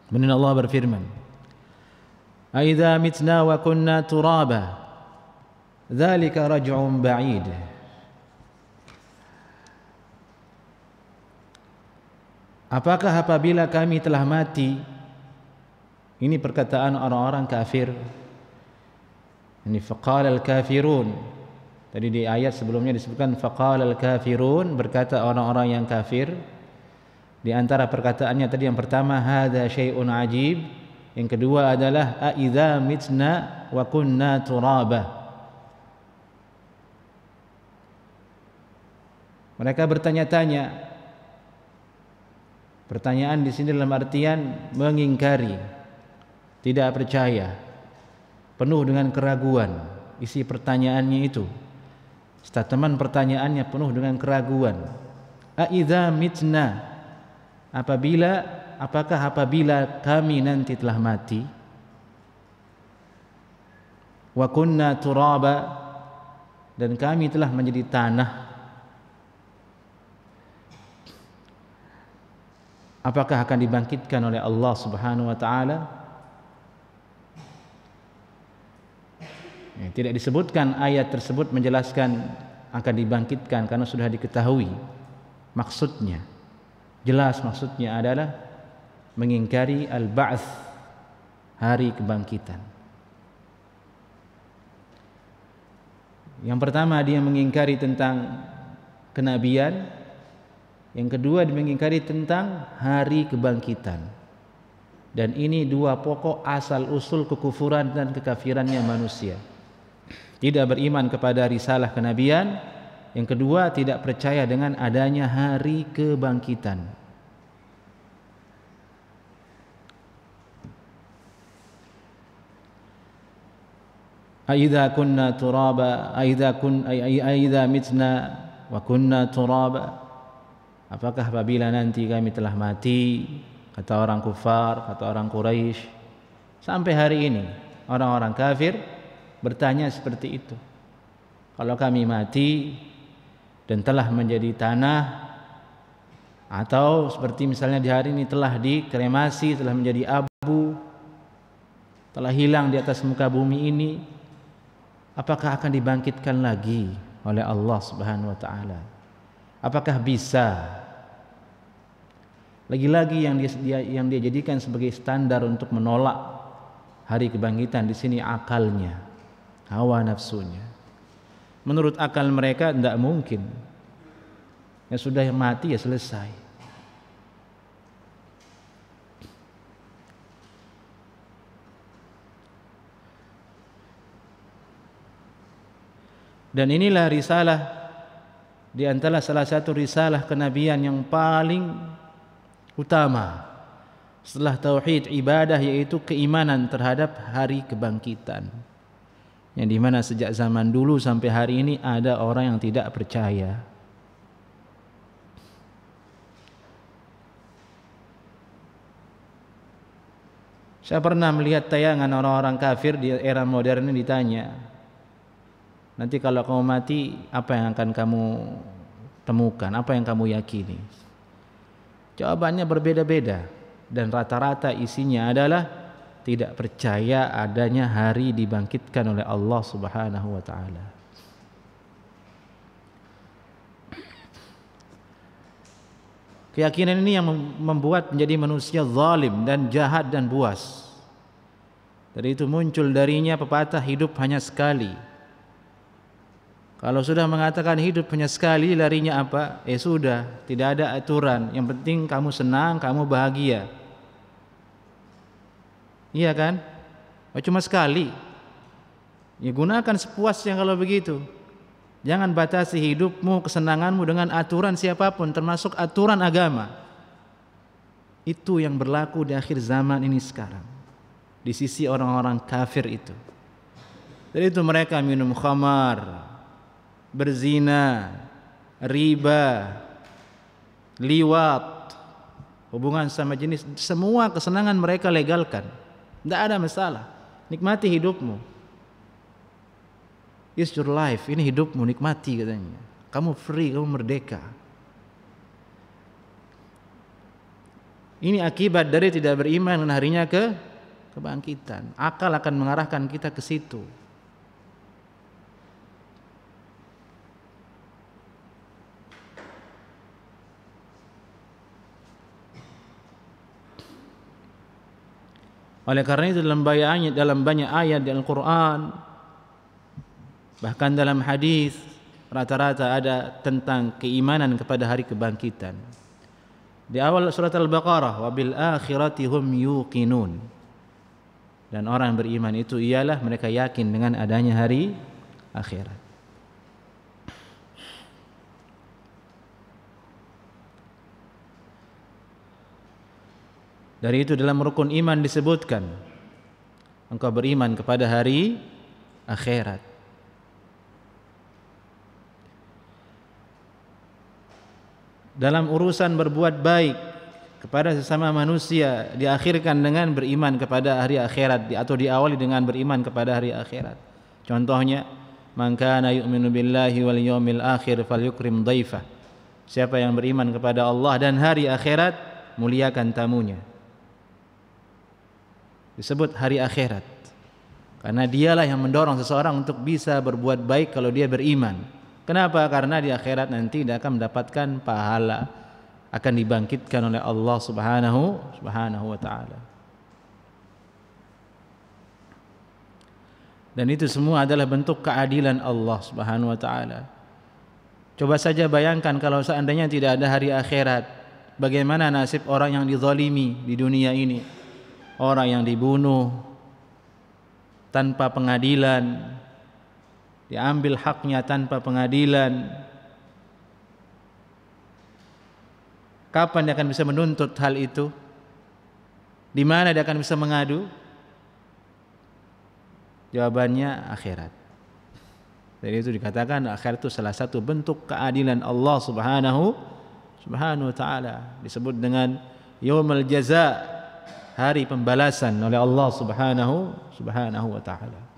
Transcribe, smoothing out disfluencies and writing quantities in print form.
Kemudian Allah berfirman, "Aidza mitna wa kunna turaba, dzalika raj'un ba'id." Apakah apabila kami telah mati? Ini perkataan orang-orang kafir. Ini faqala al-kafirun. Tadi di ayat sebelumnya disebutkan faqala al-kafirun, berkata orang-orang yang kafir. Di antara perkataannya tadi yang pertama hadza syai'un ajib, yang kedua adalah a idza mitna wa kunna turaba. Mereka bertanya-tanya. Pertanyaan di sini dalam artian mengingkari, tidak percaya, penuh dengan keraguan. Isi pertanyaannya itu, statement pertanyaannya penuh dengan keraguan. A idza mitna, apakah apabila kami nanti telah mati, wa kunna turaba, dan kami telah menjadi tanah, apakah akan dibangkitkan oleh Allah Subhanahu wa taala? Tidak disebutkan ayat tersebut menjelaskan akan dibangkitkan karena sudah diketahui maksudnya. Jelas maksudnya adalah mengingkari al-ba'ts, hari kebangkitan. Yang pertama dia mengingkari tentang kenabian, yang kedua dia mengingkari tentang hari kebangkitan. Dan ini dua pokok asal usul kekufuran dan kekafirannya manusia. Tidak beriman kepada risalah kenabian, yang kedua tidak percaya dengan adanya hari kebangkitan. Aidza kunna turaba, aidza mitna wa kunna turaba, apakah apabila nanti kami telah mati, kata orang kufar, kata orang Quraisy. Sampai hari ini orang-orang kafir bertanya seperti itu. Kalau kami mati dan telah menjadi tanah, atau seperti misalnya di hari ini telah dikremasi, telah menjadi abu, telah hilang di atas muka bumi ini, apakah akan dibangkitkan lagi oleh Allah Subhanahu wa taala? Apakah bisa? Lagi-lagi yang dia jadikan sebagai standar untuk menolak hari kebangkitan di sini akalnya, hawa nafsunya. Menurut akal mereka tidak mungkin. Ya sudah mati ya selesai. Dan inilah risalah di antara salah satu risalah kenabian yang paling utama setelah tauhid ibadah, yaitu keimanan terhadap hari kebangkitan. Yang dimana sejak zaman dulu sampai hari ini ada orang yang tidak percaya. Saya pernah melihat tayangan orang-orang kafir di era modern ini ditanya, nanti kalau kamu mati apa yang akan kamu temukan, apa yang kamu yakini? Jawabannya berbeda-beda dan rata-rata isinya adalah tidak percaya adanya hari dibangkitkan oleh Allah Subhanahu wa taala. Keyakinan ini yang membuat menjadi manusia zalim dan jahat dan buas. Dari itu muncul darinya pepatah hidup hanya sekali. Kalau sudah mengatakan hidup hanya sekali, larinya apa? Sudah, tidak ada aturan. Yang penting kamu senang, kamu bahagia. Iya kan? Cuma sekali. Ya gunakan sepuasnya kalau begitu. Jangan batasi hidupmu, kesenanganmu dengan aturan siapapun, termasuk aturan agama. Itu yang berlaku di akhir zaman ini sekarang, di sisi orang-orang kafir itu. Dari itu mereka minum khamar, berzina, riba, liwat, hubungan sama jenis, semua kesenangan mereka legalkan. Tidak ada masalah. Nikmati hidupmu. It's your life. Ini hidupmu, nikmati katanya. Kamu free, kamu merdeka. Ini akibat dari tidak beriman dengan harinya kebangkitan. Akal akan mengarahkan kita ke situ. Oleh karena itu dalam banyak ayat di Al-Quran, bahkan dalam hadis, rata-rata ada tentang keimanan kepada hari kebangkitan. Di awal surat Al-Baqarah, wabil akhirati hum yuqinun. Dan orang beriman itu ialah mereka yakin dengan adanya hari akhirat. Dari itu dalam rukun iman disebutkan engkau beriman kepada hari akhirat. Dalam urusan berbuat baik kepada sesama manusia diakhirkan dengan beriman kepada hari akhirat atau diawali dengan beriman kepada hari akhirat. Contohnya, man kana yu'minu billahi wal yawmil akhir falyukrim dhaifah. Siapa yang beriman kepada Allah dan hari akhirat, muliakan tamunya. Disebut hari akhirat karena dialah yang mendorong seseorang untuk bisa berbuat baik kalau dia beriman. Kenapa? Karena di akhirat nanti dia akan mendapatkan pahala, akan dibangkitkan oleh Allah Subhanahu wa taala. Dan itu semua adalah bentuk keadilan Allah Subhanahu wa taala. Coba saja bayangkan kalau seandainya tidak ada hari akhirat, bagaimana nasib orang yang dizalimi di dunia ini? Orang yang dibunuh tanpa pengadilan, diambil haknya tanpa pengadilan. Kapan dia akan bisa menuntut hal itu? Di mana dia akan bisa mengadu? Jawabannya akhirat. Jadi itu dikatakan akhirat itu salah satu bentuk keadilan Allah Subhanahu wa taala, disebut dengan yaumul jaza, hari pembalasan oleh Allah Subhanahu wa taala.